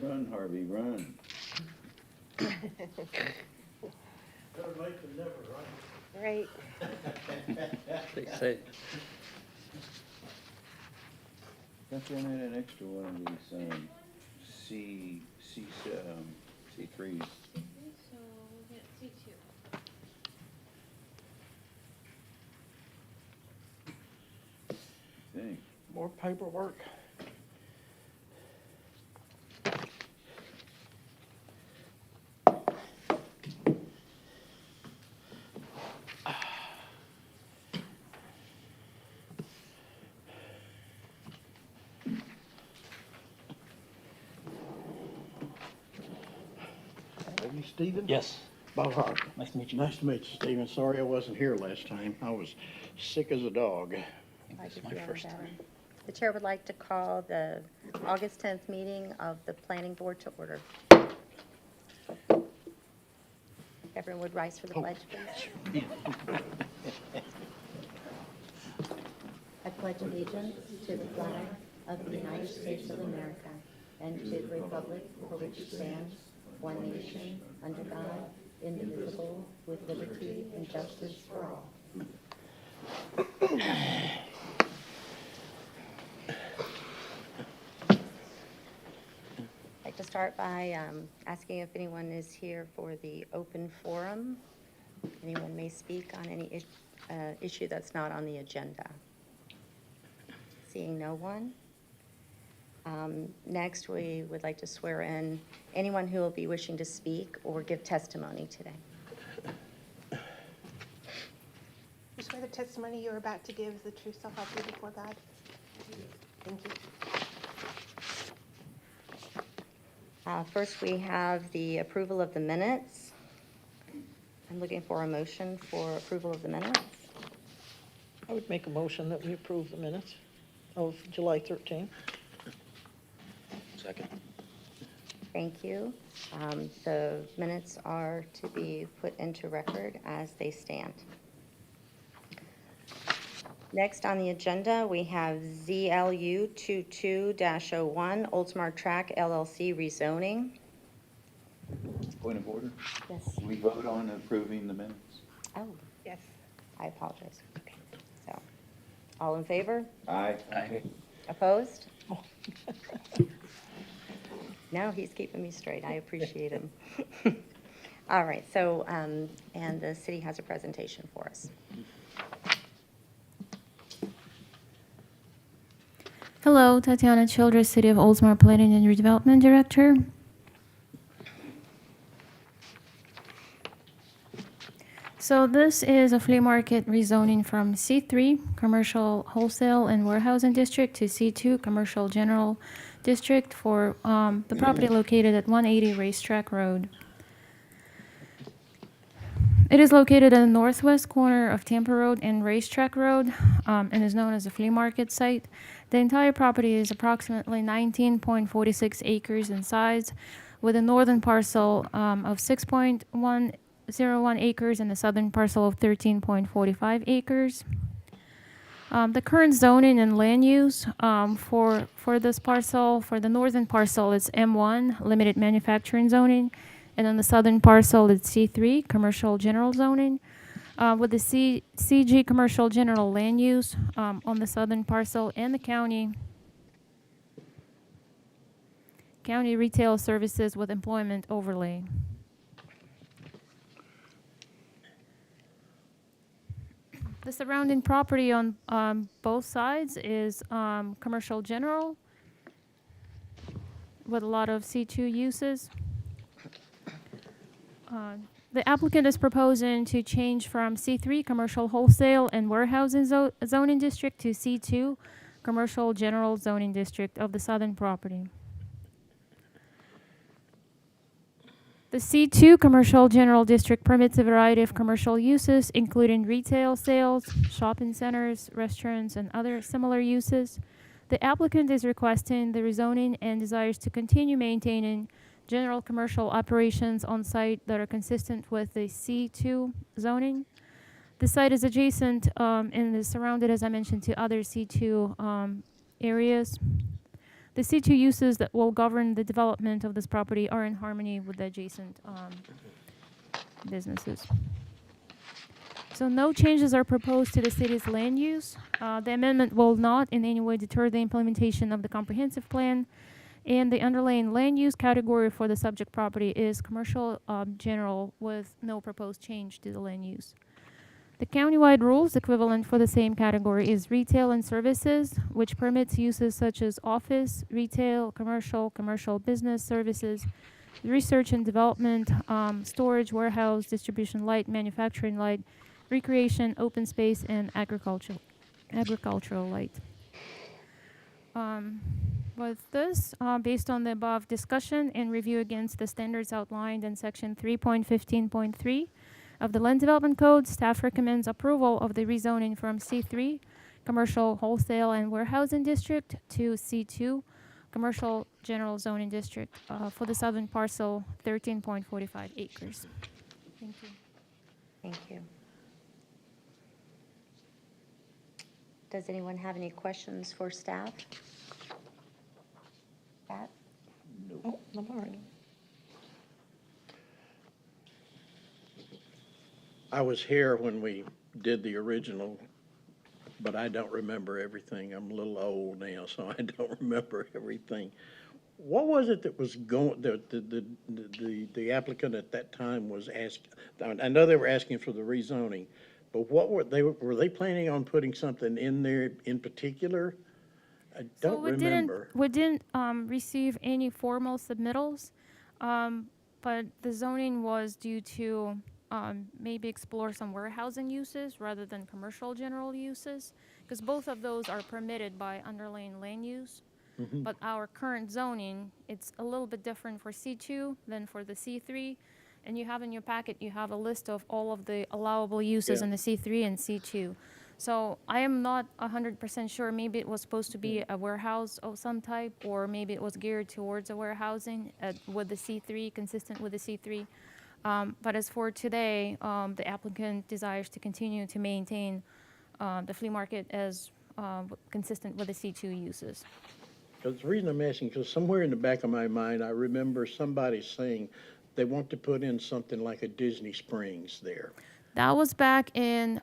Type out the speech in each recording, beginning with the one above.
Run, Harvey, run. Better late than never, right? Right. They say. Thought you had an extra one of these, C3s. So we'll get C2. I think. More paperwork. Are you Stephen? Yes. Bob Hart. Nice to meet you. Nice to meet you, Stephen. Sorry I wasn't here last time. I was sick as a dog. I think this is my first time. The chair would like to call the August 10th meeting of the Planning Board to order. Everyone would rise for the pledge, please. I pledge allegiance to the flag of the United States of America and to the republic for which it stands, one nation, under God, indivisible, with liberty and justice for all. I'd like to start by asking if anyone is here for the open forum. Anyone may speak on any issue that's not on the agenda. Seeing no one. Next, we would like to swear in anyone who will be wishing to speak or give testimony today. You swear the testimony you're about to give is the truth, so help you before God? Thank you. First, we have the approval of the minutes. I'm looking for a motion for approval of the minutes. I would make a motion that we approve the minutes of July 13th. Second. Thank you. The minutes are to be put into record as they stand. Next on the agenda, we have ZLU 22-01, Oldsmar Track LLC rezoning. Point of order? Yes. We vote on approving the minutes? Oh, Yes. I apologize. Okay. So, all in favor? Aye. Aye. Opposed? No, he's keeping me straight. I appreciate him. All right, so, and the city has a presentation for us. Hello, Tatiana Childress, City of Oldsmar Planning and Redevelopment Director. So this is a flea market rezoning from C3, Commercial Wholesale and Warehousing District, to C2, Commercial General District for the property located at 180 Racetrack Road. It is located at the northwest corner of Tampa Road and Racetrack Road and is known as a flea market site. The entire property is approximately 19.46 acres in size, with a northern parcel of 6.101 acres and a southern parcel of 13.45 acres. The current zoning and land use for this parcel, for the northern parcel, it's M1, limited manufacturing zoning, and on the southern parcel, it's C3, commercial general zoning, with the CG commercial general land use on the southern parcel and the county retail services with employment overlay. The surrounding property on both sides is commercial general with a lot of C2 uses. The applicant is proposing to change from C3, commercial wholesale and warehousing zoning district, to C2, commercial general zoning district of the southern property. The C2 commercial general district permits a variety of commercial uses, including retail sales, shopping centers, restaurants, and other similar uses. The applicant is requesting the rezoning and desires to continue maintaining general commercial operations on site that are consistent with the C2 zoning. The site is adjacent and is surrounded, as I mentioned, to other C2 areas. the C2 uses that will govern the development of this property are in harmony with the adjacent businesses. So no changes are proposed to the city's land use. The amendment will not in any way deter the implementation of the comprehensive plan, and the underlying land use category for the subject property is commercial general with no proposed change to the land use. The countywide rules equivalent for the same category is retail and services, which permits uses such as office, retail, commercial business services, research and development, storage, warehouse, distribution light, manufacturing light, recreation, open space, and agricultural light. With this, based on the above discussion and review against the standards outlined in section 3.15.3 of the Land Development Code, staff recommends approval of the rezoning from C3, Commercial Wholesale and Warehousing District, to C2, Commercial General Zoning District, for the southern parcel, 13.45 acres. Thank you. Thank you. Does anyone have any questions for staff? Pat? Oh, I'm all right. I was here when we did the original, but I don't remember everything. I'm a little old now, so I don't remember everything. What was it that was going, the applicant at that time was asking, I know they were asking for the rezoning, but what were they planning on putting something in there in particular? I don't remember. We didn't receive any formal submittals, but the zoning was due to maybe explore some warehousing uses rather than commercial general uses, because both of those are permitted by underlying land use. Mhm. But our current zoning, it's a little bit different for C2 than for the C3. And you have in your packet, you have a list of all of the allowable uses Yeah. in the C3 and C2. So I am not 100% sure. Maybe it was supposed to be a warehouse of some type, or maybe it was geared towards a warehousing with the C3, consistent with the C3. But as for today, the applicant desires to continue to maintain the flea market as consistent with the C2 uses. Because the reason I'm asking, because somewhere in the back of my mind, I remember somebody saying they want to put in something like a Disney Springs there. That was back in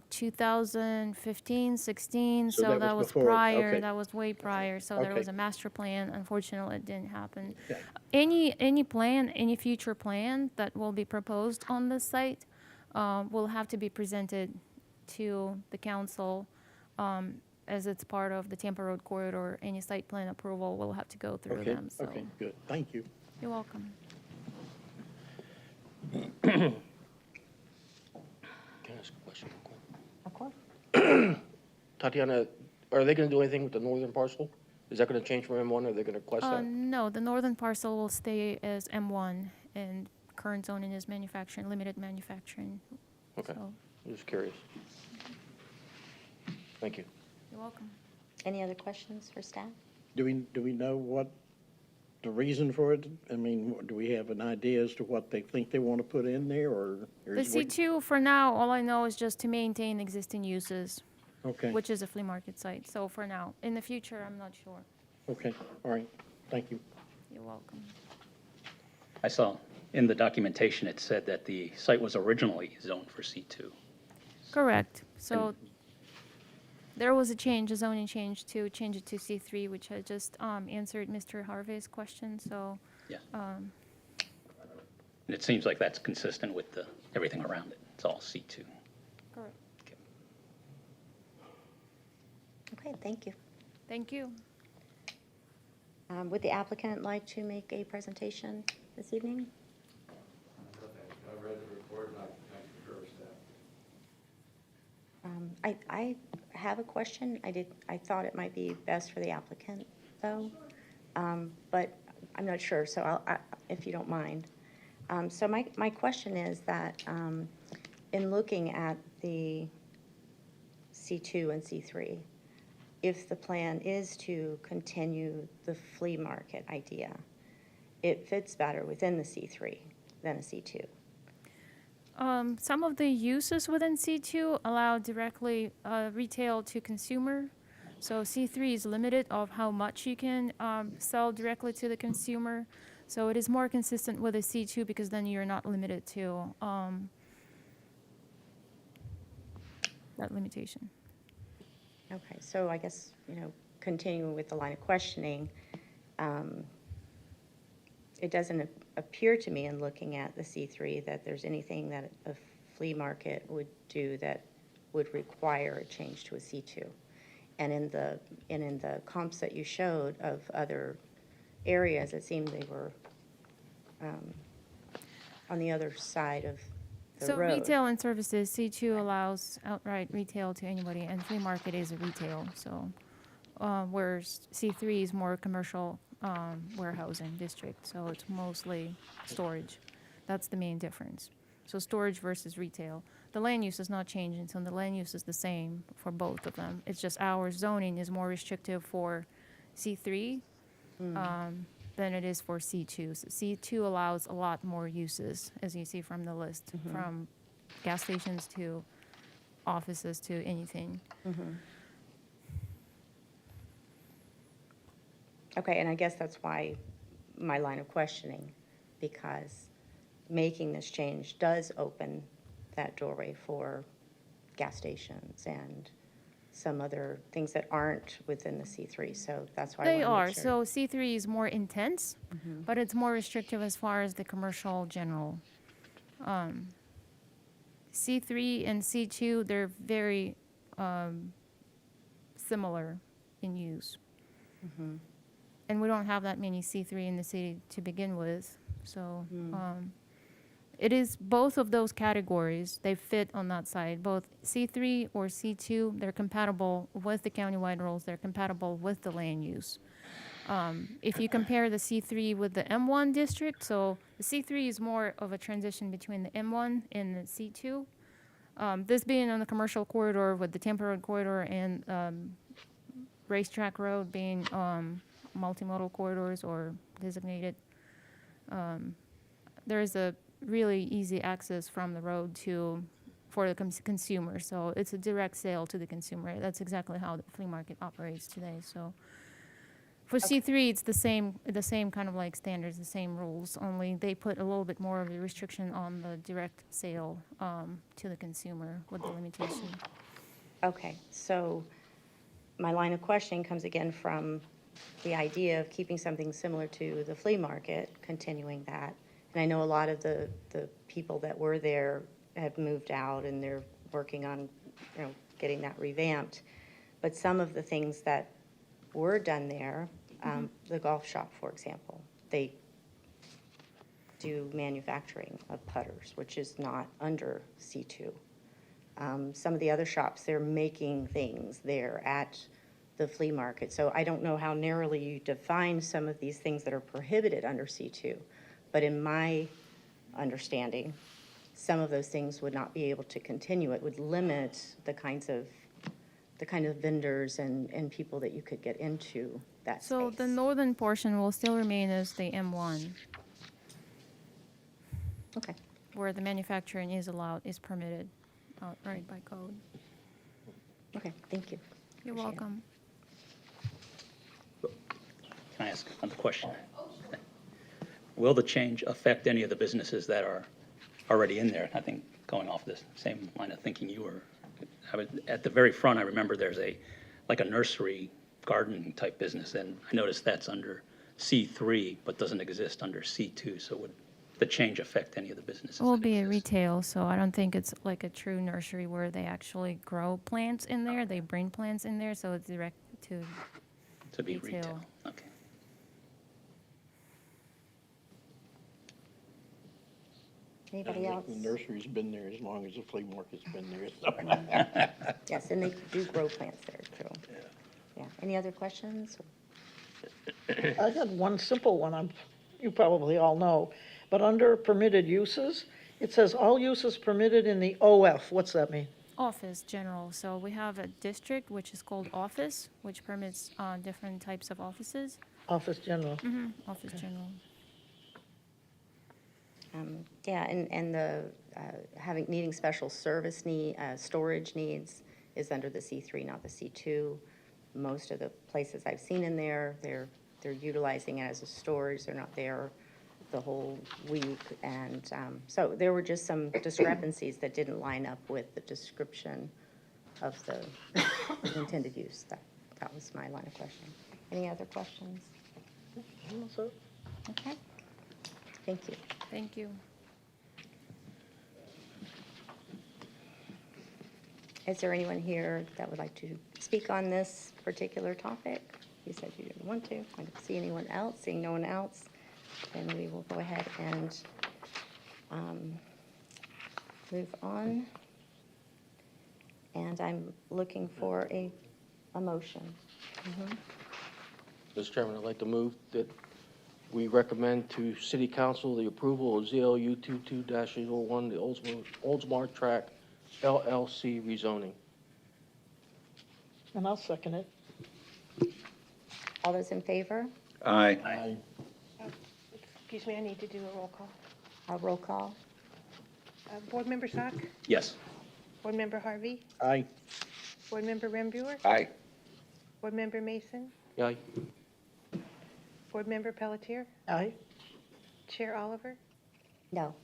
2015, 16, So so that that was was before, prior, okay. that was way prior, so there Okay. was a master plan. Unfortunately, it didn't happen. Okay. Any plan, any future plan that will be proposed on this site will have to be presented to the council as it's part of the Tampa Road corridor. Any site plan approval will have to go through Okay, them, so. okay, good, thank you. You're welcome. Can I ask a question? Of course. Tatiana, are they gonna do anything with the northern parcel? Is that gonna change from M1, or are they gonna request that? No, the northern parcel will stay as M1, and current zoning is manufacturing, limited manufacturing. Okay, So, I'm just curious. Thank you. you're welcome. Any other questions for staff? Do we know what the reason for it? I mean, do we have an idea as to what they think they want to put in there, or? The is what- C2, for now, all I know is just to maintain existing uses, Okay, which is a flea market site. So for now, in the future, I'm not sure. okay, all right, thank you. You're welcome. I saw in the documentation, it said that the site was originally zoned for C2. Correct. So there was a change, a zoning change to change it to C3, which I just answered Mr. Harvey's question, so. Yeah. And it seems like that's consistent with everything around it. It's all C2. Correct. Okay, thank you. Thank you. Would the applicant like to make a presentation this evening? I read the report and I concur with that. I have a question. I thought it might be best for the applicant, though, but I'm not sure, so if you don't mind. So my question is that in looking at the C2 and C3, if the plan is to continue the flea market idea, it fits better within the C3 than a C2. Some of the uses within C2 allow directly retail to consumer. So C3 is limited of how much you can sell directly to the consumer. So it is more consistent with a C2 because then you're not limited to that limitation. Okay, so I guess, continuing with the line of questioning, it doesn't appear to me in looking at the C3 that there's anything that a flea market would do that would require a change to a C2. And in the comps that you showed of other areas, it seemed they were on the other side of the So road. retail and services, C2 allows outright retail to anybody, and flea market is a retail. So whereas C3 is more commercial warehousing district, so it's mostly storage. That's the main difference. So storage versus retail. The land use is not changing, so the land use is the same for both of them. It's just our zoning is more restrictive for C3 than it is for C2. So C2 allows a lot more uses, as you see from the list, from gas stations to offices to anything. Okay, and I guess that's why my line of questioning, because making this change does open that doorway for gas stations and some other things that aren't within the C3, so that's why I They want are. to make sure. So C3 is more intense, but it's more restrictive as far as the commercial general. C3 and C2, they're very similar in use. And we don't have that many C3 in the city to begin with. So it is both of those categories. They fit on that side. Both C3 or C2, they're compatible with the countywide rules. They're compatible with the land use. If you compare the C3 with the M1 district, so the C3 is more of a transition between the M1 and the C2. This being on the commercial corridor with the Tampa Road corridor and Racetrack Road being multimodal corridors or designated. There is a really easy access from the road for the consumer, so it's a direct sale to the consumer. That's exactly how the flea market operates today. So for C3, it's the same kind of like standards, the same rules. Only they put a little bit more of a restriction on the direct sale to the consumer with the limitation. Okay, so my line of questioning comes again from the idea of keeping something similar to the flea market, continuing that. And I know a lot of the people that were there have moved out and they're working on, getting that revamped. But some of the things that were done there, the golf shop, for example, they do manufacturing of putters, which is not under C2. Some of the other shops, they're making things there at the flea market. So I don't know how narrowly you define some of these things that are prohibited under C2. But in my understanding, some of those things would not be able to continue. It would limit the kind of vendors and people that you could get into that space. So the northern portion will still remain as the M1, Okay. where the manufacturing is allowed, is permitted outright by code. Okay, thank you. You're Appreciate it. welcome. Can I ask another question? Will the change affect any of the businesses that are already in there? I think going off this same line of thinking you were, at the very front, I remember there's like a nursery garden type business, and I noticed that's under C3, but doesn't exist under C2. So would the change affect any of the businesses? It will that be a exist? retail, so I don't think it's like a true nursery where they actually grow plants in there. They bring plants in there, so it's direct to be retail. retail. Okay. Anybody else? The nursery's been there as long as the flea market's been there. So. Yes, and they do grow plants there, too. Yeah. Any other questions? I had one simple one, you probably all know, but under permitted uses, it says all uses permitted in the OF. What's that mean? Office general, so we have a district which is called office, which permits different types of offices. Office general. Office general. Yeah, and the needing special service storage needs is under the C3, not the C2. most of the places I've seen in there, they're utilizing it as a storage, they're not there the whole week. And so there were just some discrepancies that didn't line up with the description of the intended use. That was my line of question. Any other questions? So, Okay, thank you. Thank you. Is there anyone here that would like to speak on this particular topic? You said you didn't want to. I don't see anyone else. Seeing no one else, then we will go ahead and move on. And I'm looking for a motion. Mr. Chairman, I'd like to move that we recommend to City Council the approval of ZLU 22-01, the Oldsmar Track LLC rezoning. and I'll second it. All those in favor? Aye. Excuse me, I need to do a roll call. A roll call. Board Member Sack, Yes. Board Member Harvey, Aye. Board Member Rembuer, Aye. Board Member Mason, Aye. Board Member Pelletier, Aye. Chair Oliver. No.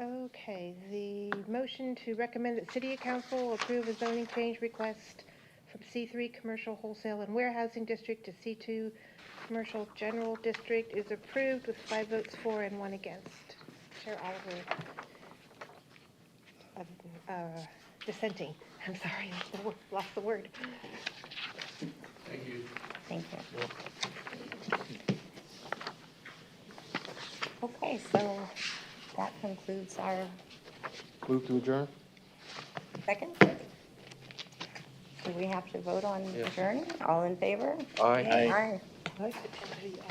Okay, the motion to recommend that City Council approve a zoning change request from C3 Commercial Wholesale and Warehousing District to C2 Commercial General District is approved with 5 votes for and 1 against. Chair Oliver dissenting. I'm sorry, lost the word. Thank you. Thank you. Okay, so that concludes our Move to adjourn? second. Do we have to vote on Yes. adjourning? All in favor? Aye. Aye. Aye.